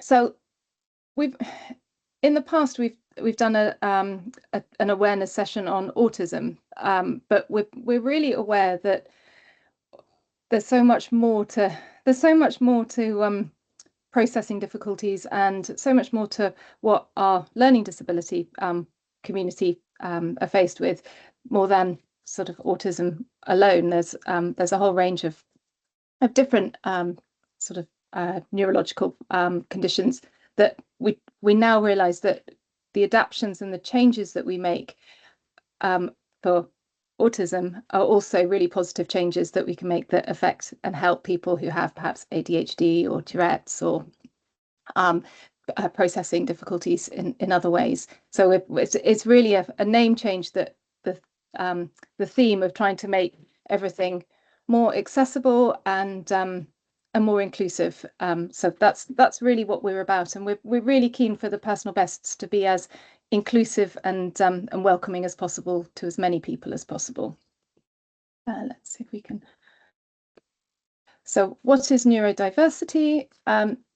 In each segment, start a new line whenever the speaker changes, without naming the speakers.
So in the past we've done an awareness session on autism, but we're really aware that there's so much more to processing difficulties, and so much more to what our learning disability community are faced with, more than sort of autism alone. There's a whole range of different neurological conditions that we now realize that the adaptations and the changes that we make for autism are also really positive changes that we can make that affect and help people who have perhaps ADHD or Tourette's or processing difficulties in other ways. So it's really a name change, that the theme of trying to make everything more accessible and more inclusive. So that's really what we're about, and we're really keen for the personal bests to be as inclusive and welcoming as possible to as many people as possible. Let's see if we can. So what is neurodiversity?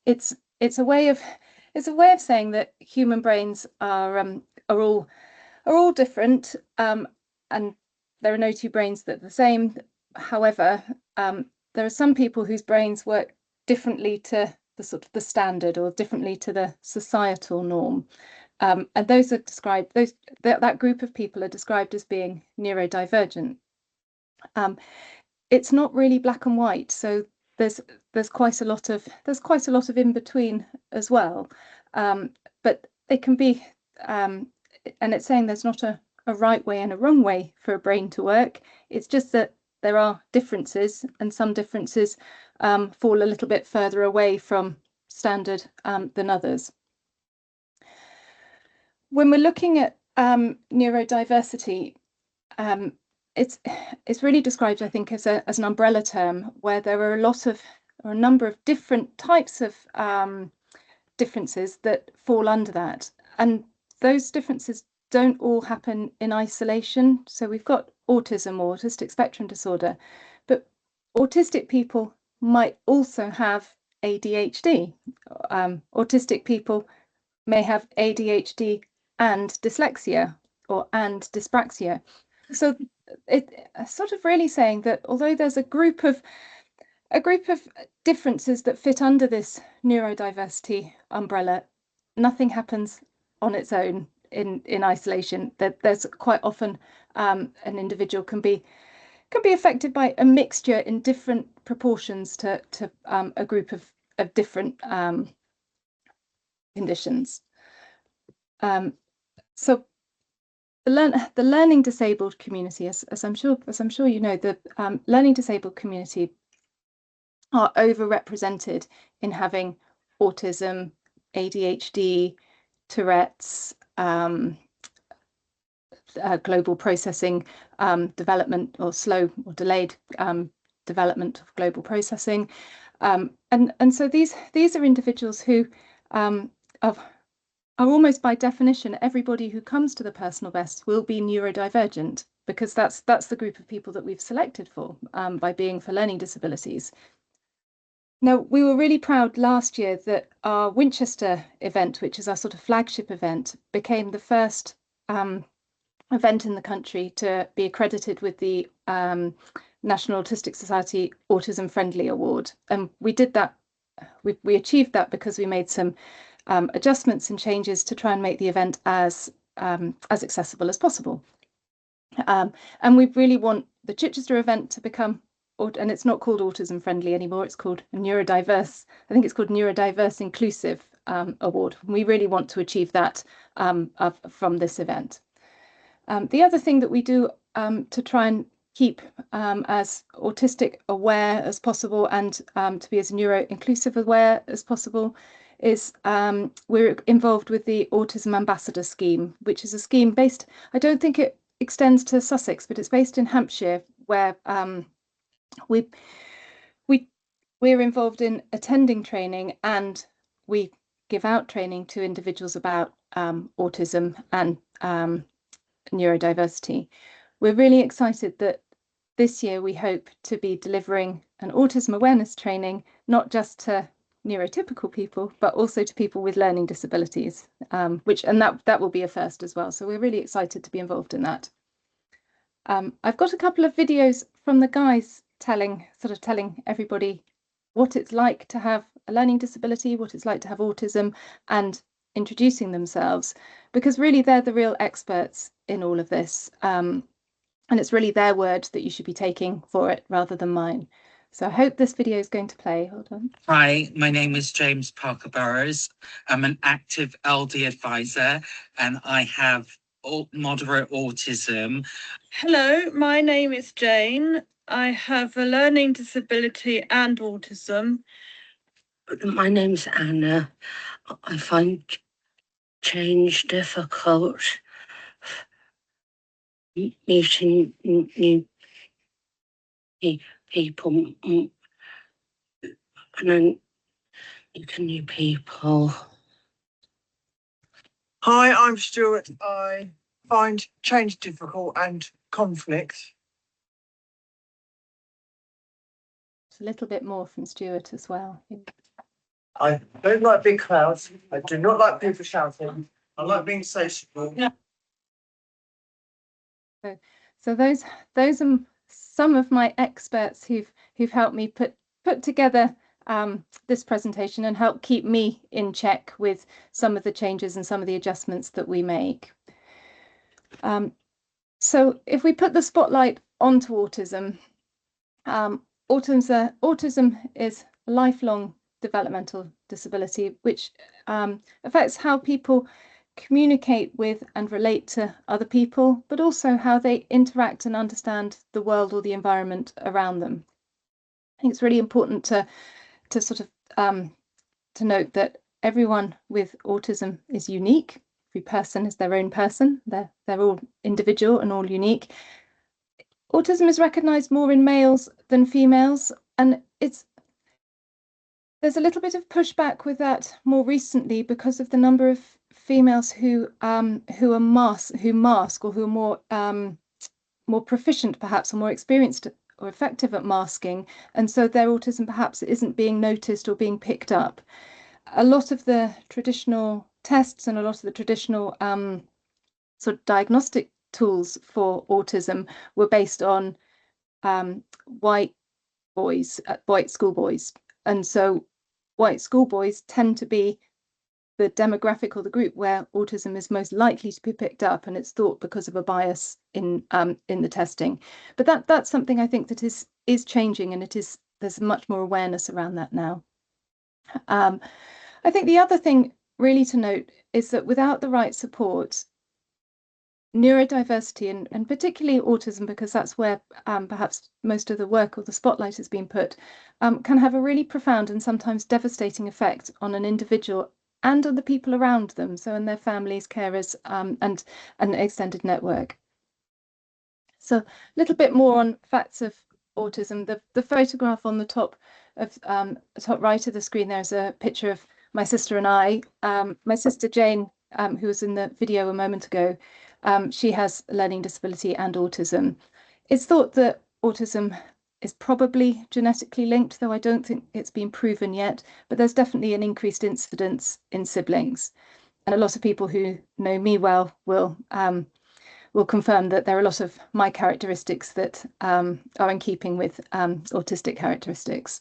It's a way of saying that human brains are all different, and there are no two brains that are the same. However, there are some people whose brains work differently to the standard, or differently to the societal norm. And those are described, that group of people are described as being neurodivergent. It's not really black and white, so there's quite a lot of in between as well. But they can be, and it's saying there's not a right way and a wrong way for a brain to work. It's just that there are differences, and some differences fall a little bit further away from standard than others. When we're looking at neurodiversity, it's really described, I think, as an umbrella term, where there are a number of different types of differences that fall under that, and those differences don't all happen in isolation. So we've got autism or autistic spectrum disorder, but autistic people might also have ADHD. Autistic people may have ADHD and dyslexia, and dyspraxia. So it's sort of really saying that although there's a group of differences that fit under this neurodiversity umbrella, nothing happens on its own in isolation. That there's quite often an individual can be affected by a mixture in different proportions to a group of different conditions. So the learning disabled community, as I'm sure you know, the learning disabled community are overrepresented in having autism, ADHD, Tourette's, global processing development, or slow or delayed development of global processing, and so these are individuals who are almost by definition, everybody who comes to the personal best will be neurodivergent, because that's the group of people that we've selected for by being for learning disabilities. Now, we were really proud last year that our Winchester event, which is our sort of flagship event, became the first event in the country to be accredited with the National Autistic Society Autism Friendly Award. And we did that, we achieved that because we made some adjustments and changes to try and make the event as accessible as possible. And we really want the Chichester event to become, and it's not called autism friendly anymore, it's called neurodiverse. I think it's called Neurodiverse Inclusive Award. We really want to achieve that from this event. The other thing that we do to try and keep as autistic aware as possible, and to be as neuro inclusive aware as possible, is we're involved with the Autism Ambassador Scheme, which is a scheme based, I don't think it extends to Sussex, but it's based in Hampshire, where we're involved in attending training, and we give out training to individuals about autism and neurodiversity. We're really excited that this year we hope to be delivering an autism awareness training, not just to neurotypical people, but also to people with learning disabilities, that will be a first as well. So we're really excited to be involved in that. I've got a couple of videos from the guys telling everybody what it's like to have a learning disability, what it's like to have autism, and introducing themselves, because really they're the real experts in all of this. And it's really their word that you should be taking for it rather than mine. So I hope this video is going to play. Hold on.
Hi, my name is James Parker Burrows. I'm an active LD advisor and I have moderate autism.
Hello, my name is Jane. I have a learning disability and autism.
My name's Anna. I find change difficult. Meeting new people and then meeting new people.
Hi, I'm Stuart. I find change difficult and conflict.
It's a little bit more from Stuart as well.
I don't like big crowds. I do not like people shouting. I like being sociable.
Yeah.
So those are some of my experts who've helped me put together this presentation and help keep me in check with some of the changes and some of the adjustments that we make. So if we put the spotlight onto autism, autism is a lifelong developmental disability which affects how people communicate with and relate to other people, but also how they interact and understand the world or the environment around them. I think it's really important to note that everyone with autism is unique. Every person is their own person. They're all individual and all unique. Autism is recognised more in males than females, and there's a little bit of pushback with that more recently because of the number of females who mask or who are more proficient perhaps, or more experienced or effective at masking, and so their autism perhaps isn't being noticed or being picked up. A lot of the traditional tests and a lot of the traditional sort of diagnostic tools for autism were based on white schoolboys, and so white schoolboys tend to be the demographic or the group where autism is most likely to be picked up, and it's thought because of a bias in the testing. But that's something I think that is changing, and there's much more awareness around that now. I think the other thing really to note is that without the right support, neurodiversity and particularly autism, because that's where perhaps most of the work or the spotlight has been put, can have a really profound and sometimes devastating effect on an individual and on the people around them, so in their families, carers, and an extended network. So a little bit more on facts of autism. The photograph on the top right of the screen, there's a picture of my sister and I. My sister Jane, who was in the video a moment ago, she has a learning disability and autism. It's thought that autism is probably genetically linked, though I don't think it's been proven yet, but there's definitely an increased incidence in siblings. And a lot of people who know me well will confirm that there are a lot of my characteristics that are in keeping with autistic characteristics.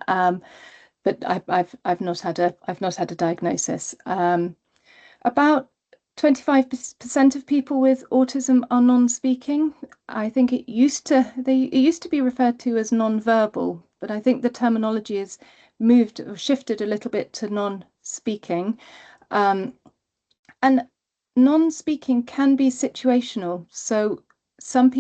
But I've not had a diagnosis. About 25% of people with autism are non-speaking. I think it used to be referred to as non-verbal, but I think the terminology has moved or shifted a little bit to non-speaking. And non-speaking can be situational. So some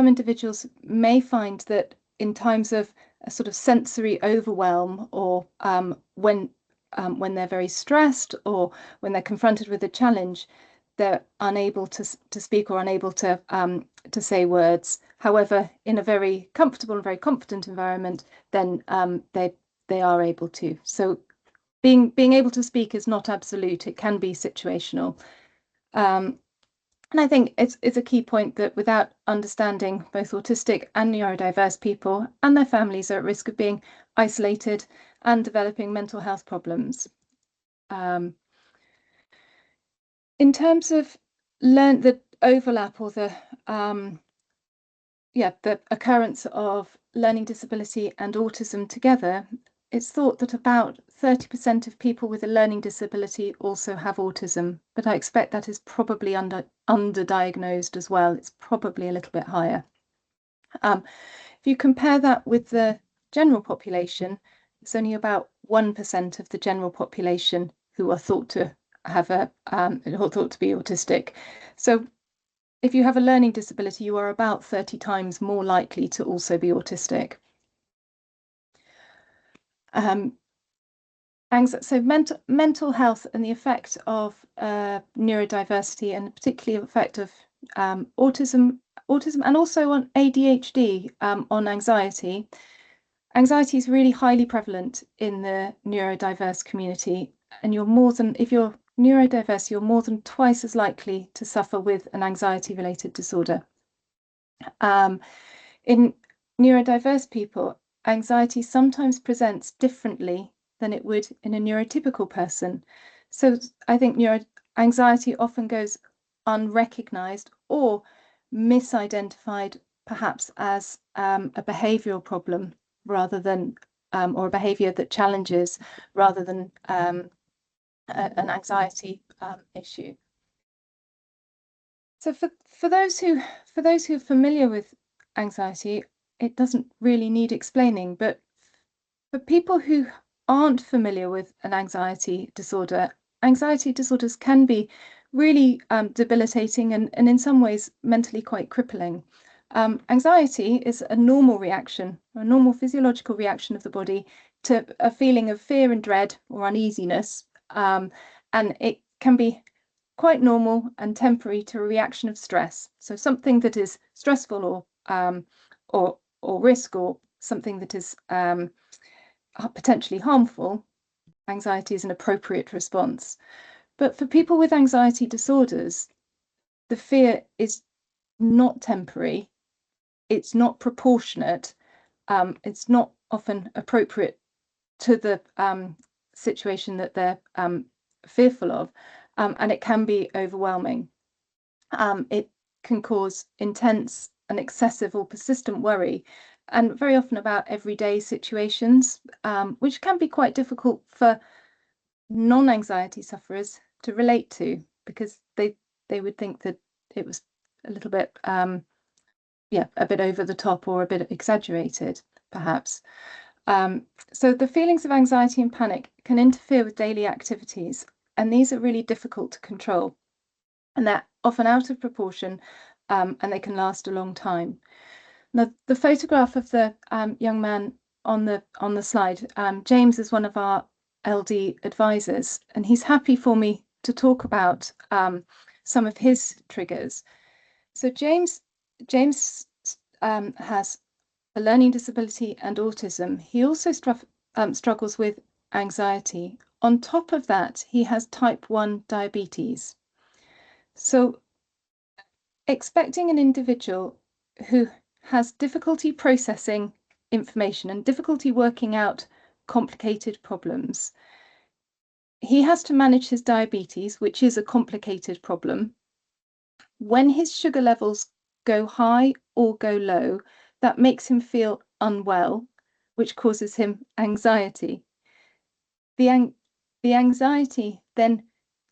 individuals may find that in times of a sort of sensory overwhelm, or when they're very stressed, or when they're confronted with a challenge, they're unable to speak or unable to say words. However, in a very comfortable and very confident environment, then they are able to. So being able to speak is not absolute. It can be situational. And I think it's a key point that without understanding both autistic and neurodiverse people and their families are at risk of being isolated and developing mental health problems. In terms of the overlap or the occurrence of learning disability and autism together, it's thought that about 30% of people with a learning disability also have autism, but I expect that is probably underdiagnosed as well. It's probably a little bit higher. If you compare that with the general population, it's only about 1% of the general population who are thought to have thought to be autistic. So if you have a learning disability, you are about 30 times more likely to also be autistic. So mental health and the effect of neurodiversity, and particularly the effect of autism and also on ADHD, on anxiety. Anxiety is really highly prevalent in the neurodiverse community, and if you're neurodiverse, you're more than twice as likely to suffer with an anxiety-related disorder. In neurodiverse people, anxiety sometimes presents differently than it would in a neurotypical person. So I think anxiety often goes unrecognized or misidentified, perhaps as a behavioral problem rather than or a behavior that challenges rather than an anxiety issue. So for those who are familiar with anxiety, it doesn't really need explaining, but for people who aren't familiar with an anxiety disorders can be really debilitating and in some ways mentally quite crippling. Anxiety is a normal reaction, a normal physiological reaction of the body to a feeling of fear and dread or uneasiness, and it can be quite normal and temporary to a reaction of stress. So something that is stressful or risk, or something that is potentially harmful, anxiety is an appropriate response. But for people with anxiety disorders, the fear is not temporary, it's not proportionate, it's not often appropriate to the situation that they're fearful of, and it can be overwhelming. It can cause intense and excessive or persistent worry, and very often about everyday situations, which can be quite difficult for non-anxiety sufferers to relate to, because they would think that it was a little bit a bit over the top or a bit exaggerated, perhaps. So the feelings of anxiety and panic can interfere with daily activities, and these are really difficult to control, and they're often out of proportion, and they can last a long time. Now, the photograph of the young man on the slide, James is one of our LD advisors, and he's happy for me to talk about some of his triggers. So James has a learning disability and autism. He also struggles with anxiety. On top of that, he has type 1 diabetes. So expecting an individual who has difficulty processing information and difficulty working out complicated problems, he has to manage his diabetes, which is a complicated problem. When his sugar levels go high or go low, that makes him feel unwell, which causes him anxiety. The anxiety then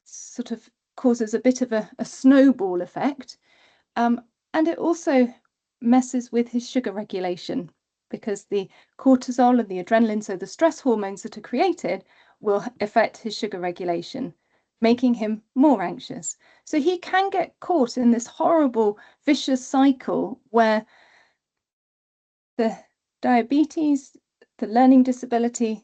sort of causes a bit of a snowball effect, and it also messes with his sugar regulation, because the cortisol and the adrenaline, so the stress hormones that are created, will affect his sugar regulation, making him more anxious. So he can get caught in this horrible vicious cycle where the diabetes, the learning disability,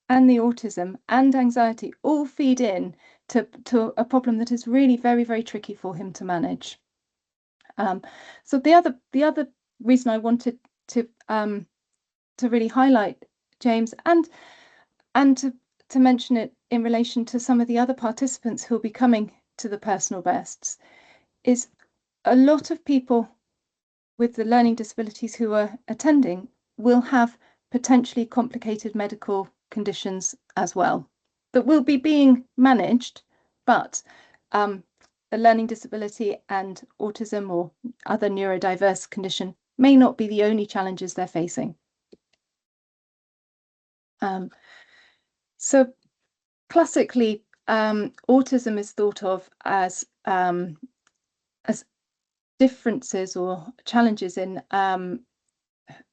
and the autism and anxiety all feed in to a problem that is really very, very tricky for him to manage. So the other reason I wanted to really highlight James and to mention it in relation to some of the other participants who'll be coming to the personal bests is a lot of people with the learning disabilities who are attending will have potentially complicated medical conditions as well that will be being managed, but a learning disability and autism or other neurodiverse condition may not be the only challenges they're facing. So classically, autism is thought of as differences or challenges in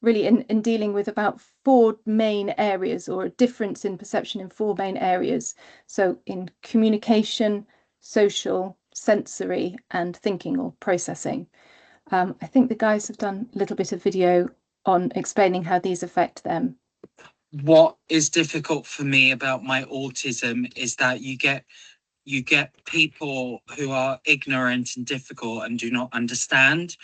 really in dealing with about 4 main areas, or a difference in perception in 4 main areas. So in communication, social, sensory, and thinking or processing. I think the guys have done a little bit of video on explaining how these affect them.
What is difficult for me about my autism is that you get people who are ignorant and difficult and do not understand.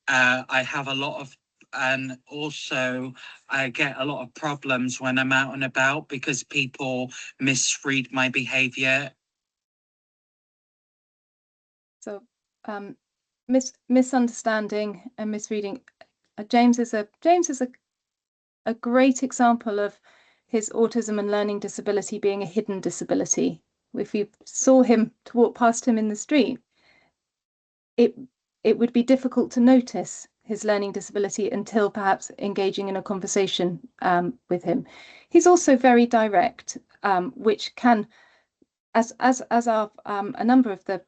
I have a lot of, and also I get a lot of problems when I'm out and about because people misread my behavior.
So misunderstanding and misreading. James is a great example of his autism and learning disability being a hidden disability. If you saw him to walk past him in the street, it would be difficult to notice his learning disability until perhaps engaging in a conversation with him. He's also very direct, which can, as are a number of the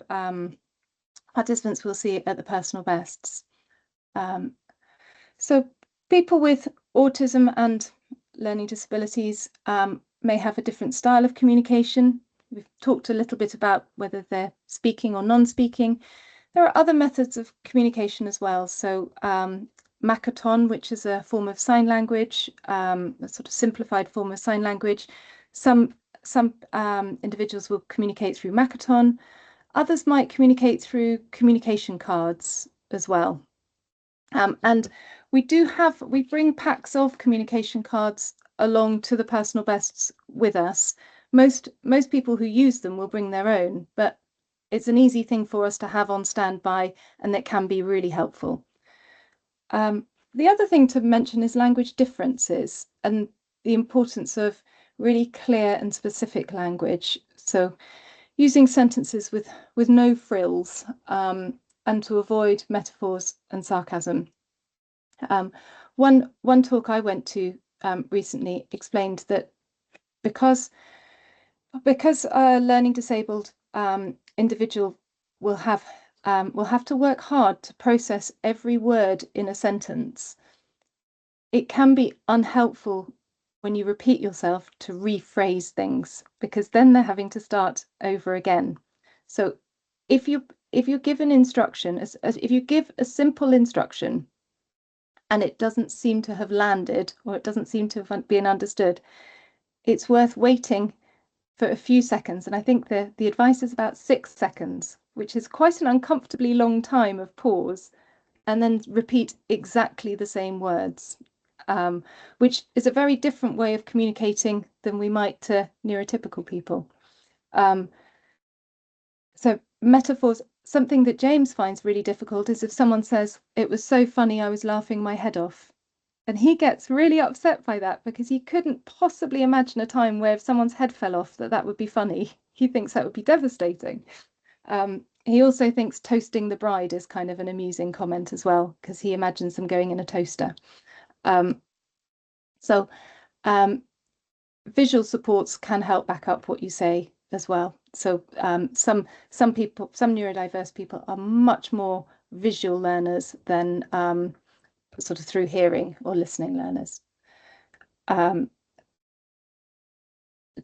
participants will see at the personal bests. So people with autism and learning disabilities may have a different style of communication. We've talked a little bit about whether they're speaking or non-speaking. There are other methods of communication as well. So Makaton, which is a form of sign language, a sort of simplified form of sign language. Some individuals will communicate through Makaton. Others might communicate through communication cards as well. And we bring packs of communication cards along to the personal bests with us. Most people who use them will bring their own, but it's an easy thing for us to have on standby, and that can be really helpful. The other thing to mention is language differences and the importance of really clear and specific language. So using sentences with no frills, and to avoid metaphors and sarcasm. One talk I went to recently explained that because a learning disabled individual will have to work hard to process every word in a sentence, it can be unhelpful when you repeat yourself to rephrase things, because then they're having to start over again. So if you give an instruction, if you give a simple instruction and it doesn't seem to have landed, or it doesn't seem to have been understood, it's worth waiting for a few seconds. And I think the advice is about 6 seconds, which is quite an uncomfortably long time of pause, and then repeat exactly the same words, which is a very different way of communicating than we might to neurotypical people. So metaphors, something that James finds really difficult is if someone says, "It was so funny, I was laughing my head off." And he gets really upset by that, because he couldn't possibly imagine a time where if someone's head fell off that would be funny. He thinks that would be devastating. He also thinks toasting the bride is kind of an amusing comment as well, because he imagines them going in a toaster. Visual supports can help back up what you say as well. So some neurodiverse people are much more visual learners than sort of through hearing or listening learners.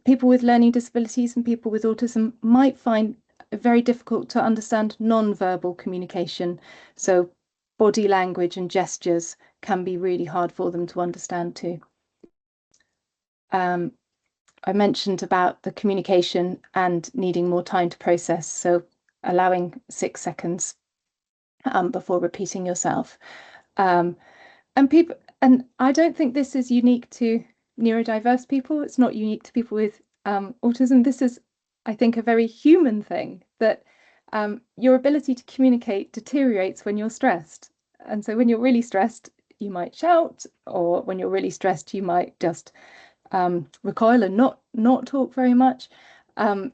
People with learning disabilities and people with autism might find it very difficult to understand non-verbal communication. So body language and gestures can be really hard for them to understand too. I mentioned about the communication and needing more time to process, so allowing 6 seconds before repeating yourself. And I don't think this is unique to neurodiverse people. It's not unique to people with autism. This is, I think, a very human thing, that your ability to communicate deteriorates when you're stressed. And so when you're really stressed, you might shout, or when you're really stressed, you might just recoil and not talk very much. And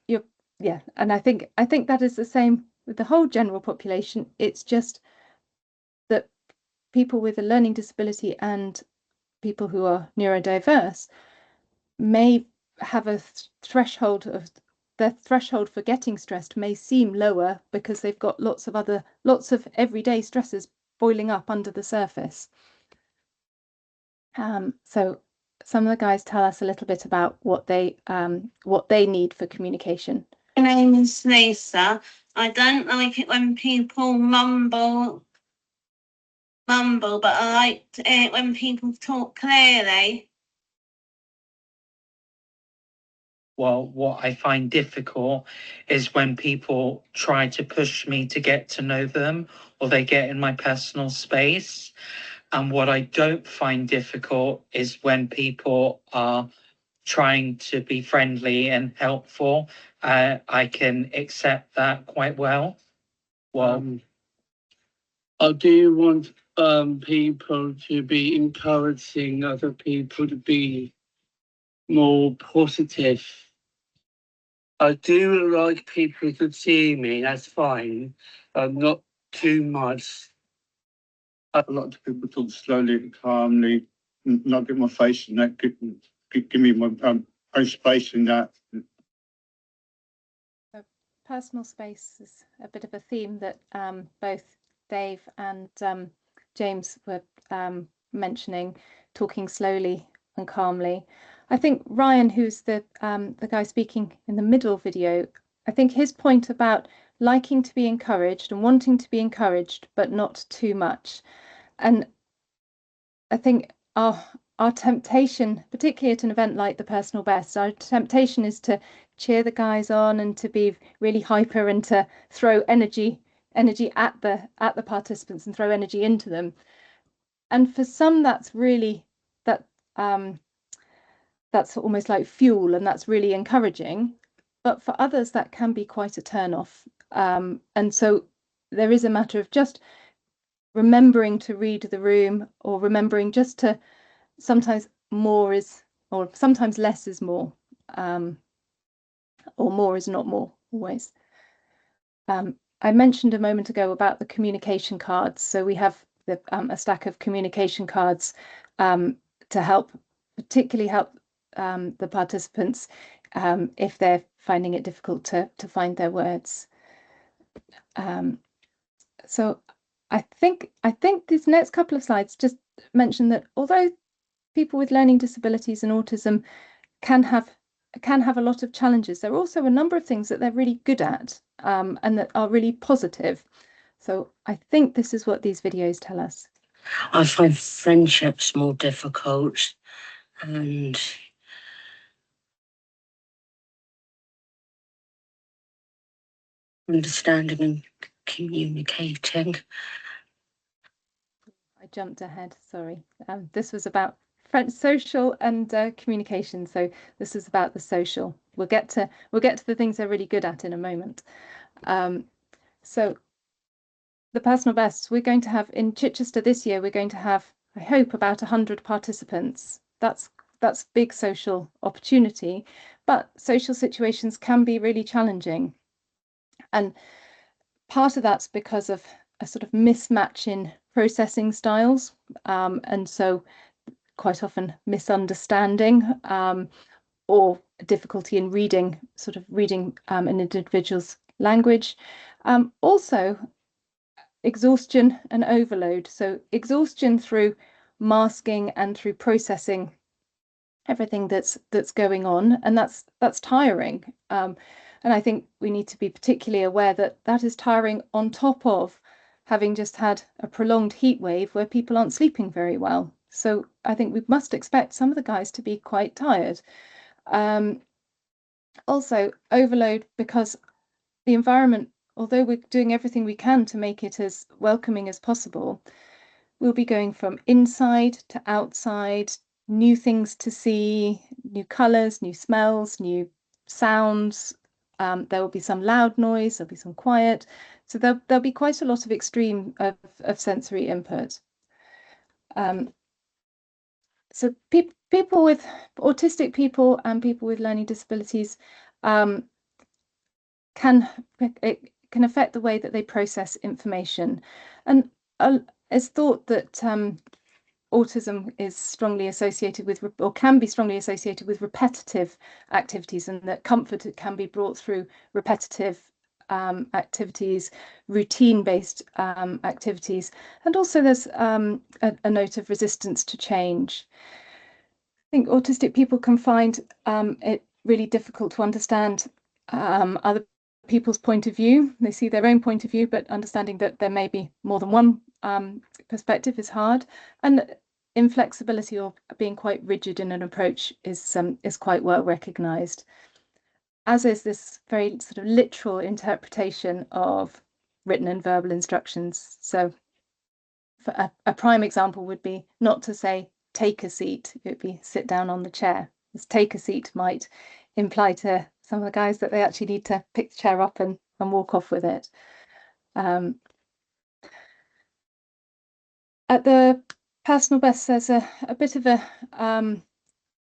you're, yeah, and I think that is the same with the whole general population. It's just that people with a learning disability and people who are neurodiverse may have a threshold of their threshold for getting stressed may seem lower because they've got lots of everyday stresses boiling up under the surface. So some of the guys tell us a little bit about what they need for communication.
My name is Lisa. I don't like it when people mumble, but I like it when people talk clearly.
Well, what I find difficult is when people try to push me to get to know them, or they get in my personal space. And what I don't find difficult is when people are trying to be friendly and helpful. I can accept that quite well. Well,
I do want people to be encouraging other people to be more positive. I do like people to see me, that's fine, not too much.
I like people talk slowly and calmly, not get my face in that, give me my own space in that.
So personal space is a bit of a theme that both Dave and James were mentioning, talking slowly and calmly. I think Ryan, who's the guy speaking in the middle video, I think his point about liking to be encouraged and wanting to be encouraged, but not too much. And I think our temptation, particularly at an event like the Personal Best, our temptation is to cheer the guys on and to be really hyper and to throw energy at the participants and throw energy into them. And for some, that's really that's almost like fuel, and that's really encouraging. But for others, that can be quite a turn off. And so there is a matter of just remembering to read the room, or remembering just to sometimes more is, or sometimes less is more, or more is not more always. I mentioned a moment ago about the communication cards. So we have a stack of communication cards to particularly help the participants if they're finding it difficult to find their words. So I think these next couple of slides just mention that although people with learning disabilities and autism can have a lot of challenges, there are also a number of things that they're really good at and that are really positive. So I think this is what these videos tell us.
I find friendships more difficult, and understanding and communicating.
I jumped ahead, sorry. This was about social and communication. So this is about the social. We'll get to the things they're really good at in a moment. So the Personal Bests, we're going to have in Chichester this year, we're going to have, I hope, about 100 participants. That's big social opportunity, but social situations can be really challenging. And part of that's because of a sort of mismatch in processing styles, and so quite often misunderstanding or difficulty in reading an individual's language. Also exhaustion and overload. So exhaustion through masking and through processing everything that's going on, and that's tiring. And I think we need to be particularly aware that that is tiring on top of having just had a prolonged heat wave where people aren't sleeping very well. So I think we must expect some of the guys to be quite tired. Also overload because the environment, although we're doing everything we can to make it as welcoming as possible, we'll be going from inside to outside, new things to see, new colours, new smells, new sounds, There will be some loud noise, there'll be some quiet. So there'll be quite a lot of extreme of sensory input. So people with autistic people and people with learning disabilities can affect the way that they process information. And it's thought that autism is strongly associated with, or can be strongly associated with, repetitive activities, and that comfort can be brought through repetitive activities, routine-based activities. And also there's a note of resistance to change. I think autistic people can find it really difficult to understand other people's point of view. They see their own point of view, but understanding that there may be more than one perspective is hard. And inflexibility, or being quite rigid in an approach, is quite well recognized, as is this very sort of literal interpretation of written and verbal instructions. So for a prime example would be not to say take a seat, it would be sit down on the chair. This take a seat might imply to some of the guys that they actually need to pick the chair up and walk off with it. At the personal best, there's a bit of a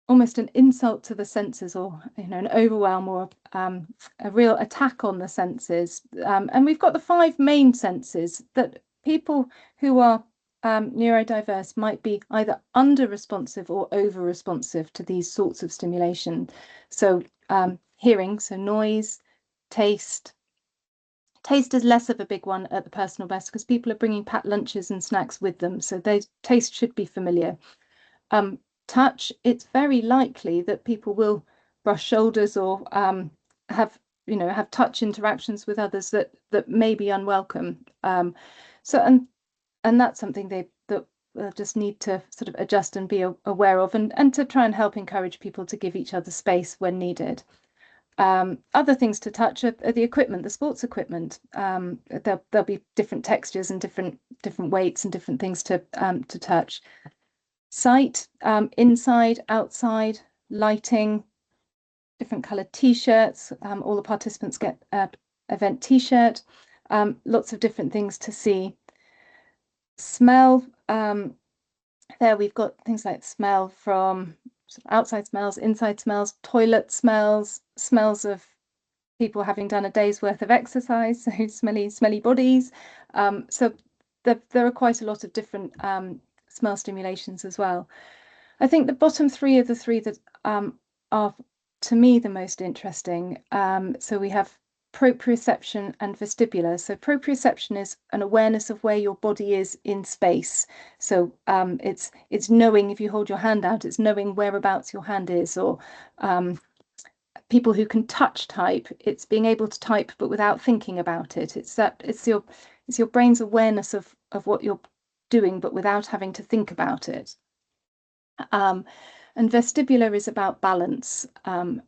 almost an insult to the senses, or an overwhelm, or a real attack on the senses. And we've got the 5 main senses that people who are neurodiverse might be either under responsive or over responsive to these sorts of stimulation. So hearing, so noise, taste. Taste is less of a big one at the personal best because people are bringing packed lunches and snacks with them, so taste should be familiar. Touch, it's very likely that people will brush shoulders or have touch interactions with others that may be unwelcome. So that's something that they'll just need to sort of adjust and be aware of, and to try and help encourage people to give each other space when needed. Other things to touch are the equipment, the sports equipment. There'll be different textures and different weights and different things to touch. Sight, inside, outside, lighting, different coloured t-shirts. All the participants get event t-shirt. Lots of different things to see. Smell. There we've got things like smell from outside smells, inside smells, toilet smells, smells of people having done a day's worth of exercise, so smelly bodies. So there are quite a lot of different smell stimulations as well. I think the bottom 3 are the 3 that are, to me, the most interesting. So we have proprioception and vestibular. So proprioception is an awareness of where your body is in space. So it's knowing, if you hold your hand out, it's knowing whereabouts your hand is. Or people who can touch type, it's being able to type but without thinking about it. It's your brain's awareness of what you're doing but without having to think about it. And vestibular is about balance.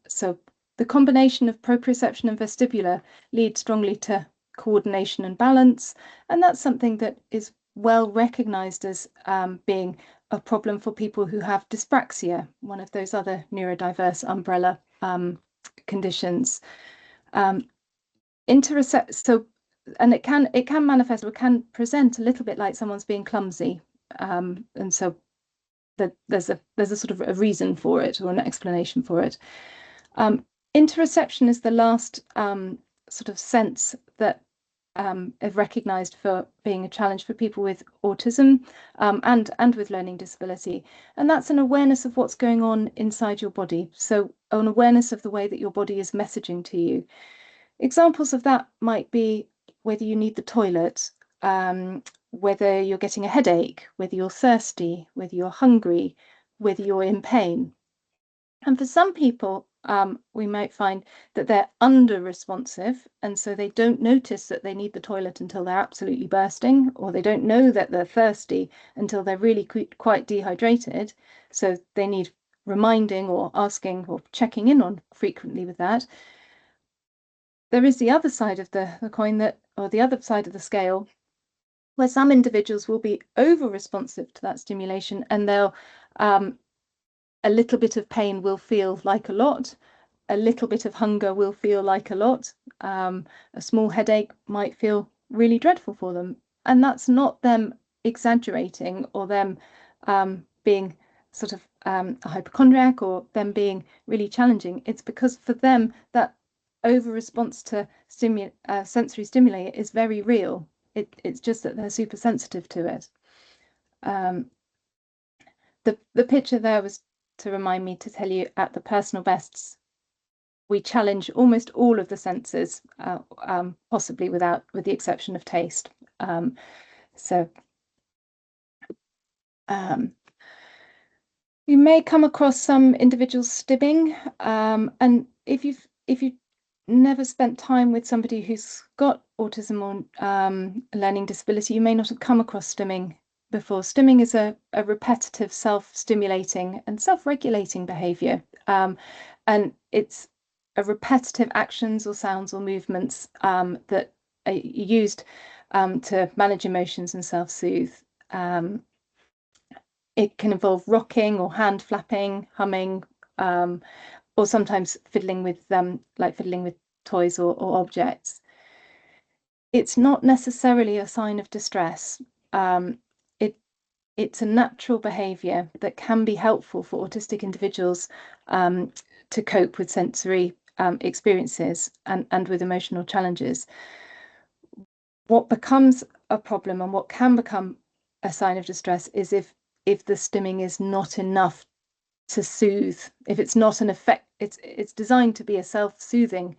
So the combination of proprioception and vestibular leads strongly to coordination and balance, and that's something that is well recognized as being a problem for people who have dyspraxia, one of those other neurodiverse umbrella conditions. So, and it can manifest, or can present a little bit like someone's being clumsy, and so there's a sort of a reason for it, or an explanation for it. Interoception is the last sort of sense that is recognized for being a challenge for people with autism and with learning disability, and that's an awareness of what's going on inside your body. So an awareness of the way that your body is messaging to you. Examples of that might be whether you need the toilet, whether you're getting a headache, whether you're thirsty, whether you're hungry, whether you're in pain. And for some people, we might find that they're under responsive, and so they don't notice that they need the toilet until they're absolutely bursting, or they don't know that they're thirsty until they're really quite dehydrated. So they need reminding or asking or checking in on frequently with that. There is the other side of the coin, or the other side of the scale, where some individuals will be over responsive to that stimulation, and they'll a little bit of pain will feel like a lot, a little bit of hunger will feel like a lot. A small headache might feel really dreadful for them. And that's not them exaggerating or them being sort of a hypochondriac or them being really challenging. It's because for them that over response to sensory stimuli is very real. It's just that they're super sensitive to it. The picture there was to remind me to tell you at the personal bests, we challenge almost all of the senses, possibly with the exception of taste. You may come across some individuals stimming, and if you've never spent time with somebody who's got autism or learning disability, you may not have come across stimming before. Stimming is a repetitive self-stimulating and self-regulating behavior, and it's a repetitive actions or sounds or movements that are used to manage emotions and self-soothe. It can involve rocking or hand flapping, humming, or sometimes fiddling with toys or objects. It's not necessarily a sign of distress. It's a natural behavior that can be helpful for autistic individuals to cope with sensory experiences and with emotional challenges. What becomes a problem and what can become a sign of distress is if the stimming is not enough to soothe, if it's not an effect, it's designed to be a self-soothing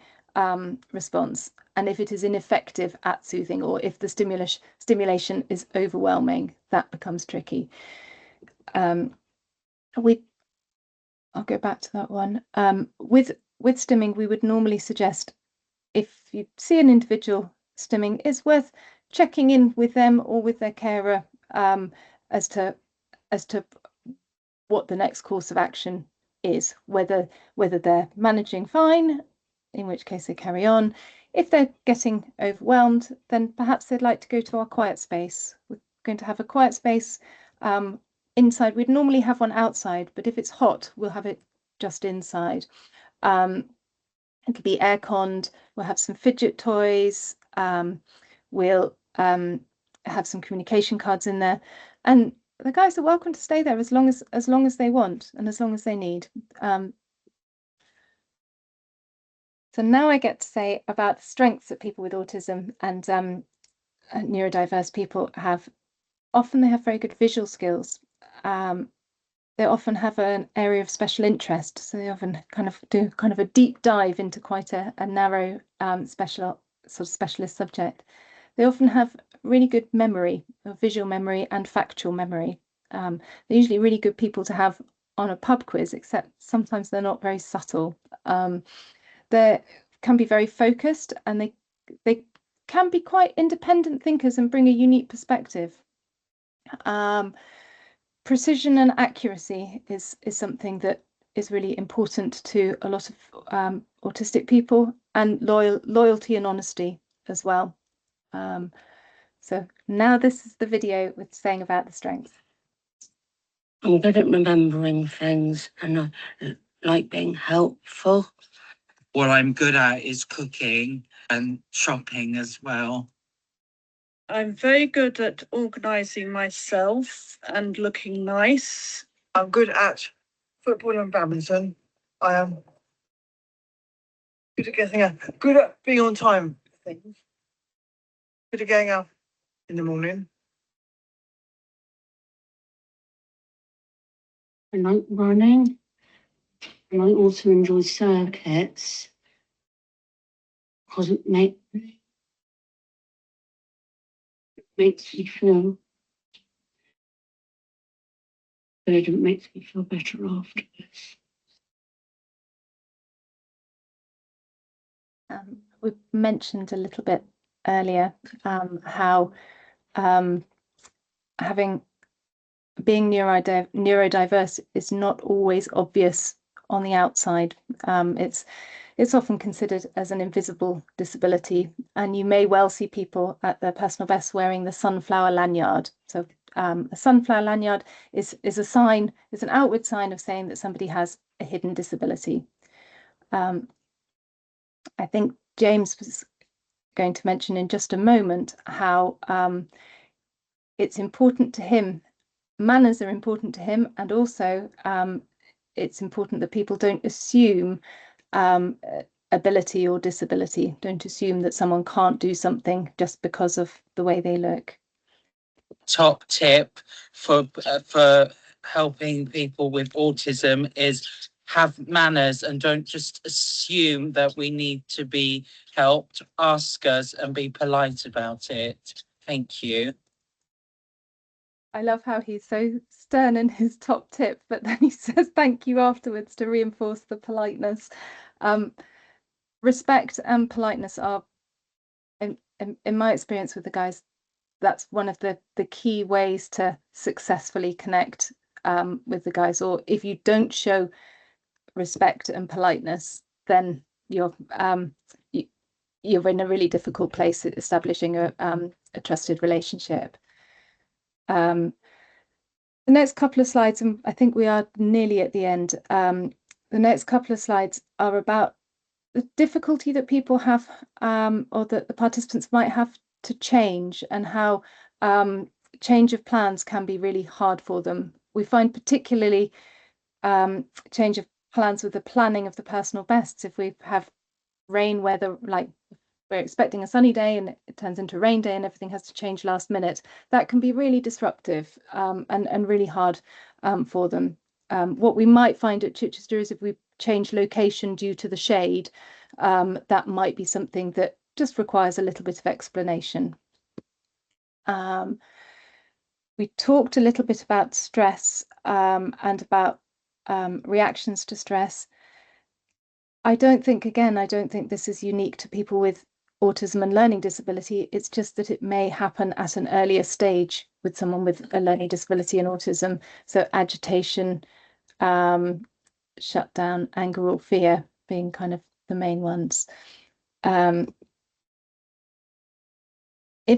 response, and if it is ineffective at soothing, or if the stimulation is overwhelming, that becomes tricky. I'll go back to that one. With stimming, we would normally suggest, if you see an individual stimming, it's worth checking in with them or with their carer as to what the next course of action is, whether they're managing fine, in which case they carry on. If they're getting overwhelmed, then perhaps they'd like to go to our quiet space. We're going to have a quiet space inside. We'd normally have one outside, but if it's hot, we'll have it just inside. It'll be air-conned. We'll have some fidget toys. We'll have some communication cards in there, and the guys are welcome to stay there as long as they want and as long as they need. So now I get to say about the strengths that people with autism and neurodiverse people have. Often they have very good visual skills. They often have an area of special interest, so they often do a deep dive into quite a narrow specialist subject. They often have really good memory, visual memory and factual memory. They're usually really good people to have on a pub quiz, except sometimes they're not very subtle. They can be very focused, and they can be quite independent thinkers and bring a unique perspective. Precision and accuracy is something that is really important to a lot of autistic people, and loyalty and honesty as well. So now this is the video with saying about the strengths.
I'm good at remembering things, and I like being helpful.
What I'm good at is cooking and shopping as well.
I'm very good at organising myself and looking nice.
I'm good at football and badminton. I am good at getting out, good at being on time for things. Good at getting out in the morning.
I like running, and I also enjoy circuits because it makes me feel good and makes me feel better afterwards.
We mentioned a little bit earlier how being neurodiverse is not always obvious on the outside. It's often considered as an invisible disability, and you may well see people at their personal best wearing the sunflower lanyard. So a sunflower lanyard is an outward sign of saying that somebody has a hidden disability. I think James was going to mention in just a moment how it's important to him, manners are important to him, and also it's important that people don't assume ability or disability, don't assume that someone can't do something just because of the way they look.
Top tip for helping people with autism is have manners and don't just assume that we need to be helped. Ask us and be polite about it. Thank you.
I love how he's so stern in his top tip, but then he says thank you afterwards to reinforce the politeness. Respect and politeness are, in my experience with the guys, that's one of the key ways to successfully connect with the guys. Or if you don't show respect and politeness, then you're in a really difficult place at establishing a trusted relationship. The next couple of slides, and I think we are nearly at the end. The next couple of slides are about the difficulty that people have, or that the participants might have to change, and how change of plans can be really hard for them. We find particularly change of plans with the planning of the personal bests. If we have rain weather, like we're expecting a sunny day and it turns into a rain day and everything has to change last minute, that can be really disruptive and really hard for them. What we might find at Chichester is if we change location due to the shade, that might be something that just requires a little bit of explanation. We talked a little bit about stress and about reactions to stress. I don't think this is unique to people with autism and learning disability. It's just that it may happen at an earlier stage with someone with a learning disability and autism. So agitation, shutdown, anger or fear being kind of the main ones. If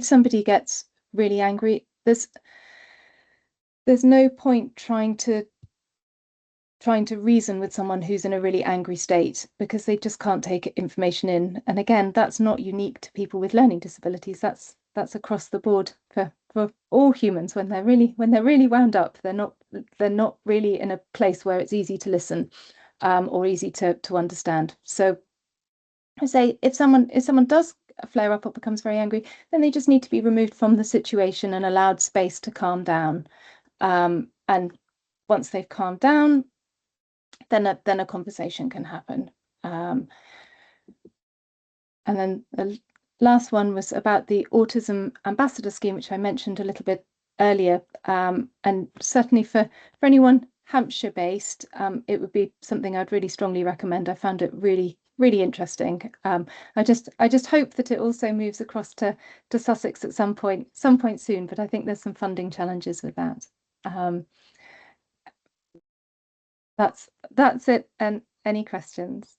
somebody gets really angry, there's no point trying to reason with someone who's in a really angry state, because they just can't take information in. And again, that's not unique to people with learning disabilities. That's across the board for all humans. When they're really wound up, they're not really in a place where it's easy to listen or easy to understand. So I say if someone does flare up or becomes very angry, then they just need to be removed from the situation and allowed space to calm down. And once they've calmed down, then a conversation can happen. And then the last one was about the Autism Ambassador Scheme, which I mentioned a little bit earlier. And certainly for anyone Hampshire-based, it would be something I'd really strongly recommend. I found it really interesting. I just hope that it also moves across to Sussex at some point soon, but I think there's some funding challenges with that. That's it. And any questions?